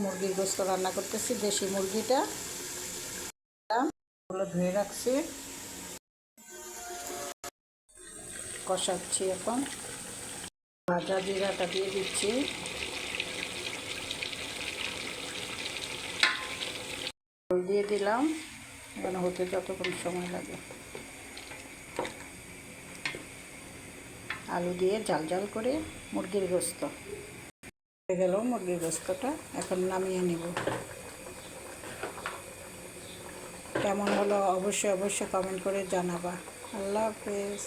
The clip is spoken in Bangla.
মুরগির গোস্ত রান্না করতেছি। দেশি মুরগিটা ধুয়ে রাখছি, কষাচ্ছি। এখন ভাজা জিরাটা দিয়ে দিচ্ছি, জল দিয়ে দিলাম। এখানে হতে যতক্ষণ সময় লাগে, আলু দিয়ে ঝাল ঝাল করে মুরগির গোস্ত হয়ে গেল। মুরগির গোস্তটা এখন নামিয়ে নিব। কেমন হলো অবশ্যই কমেন্ট করে জানাবা। আল্লাহ হাফেজ।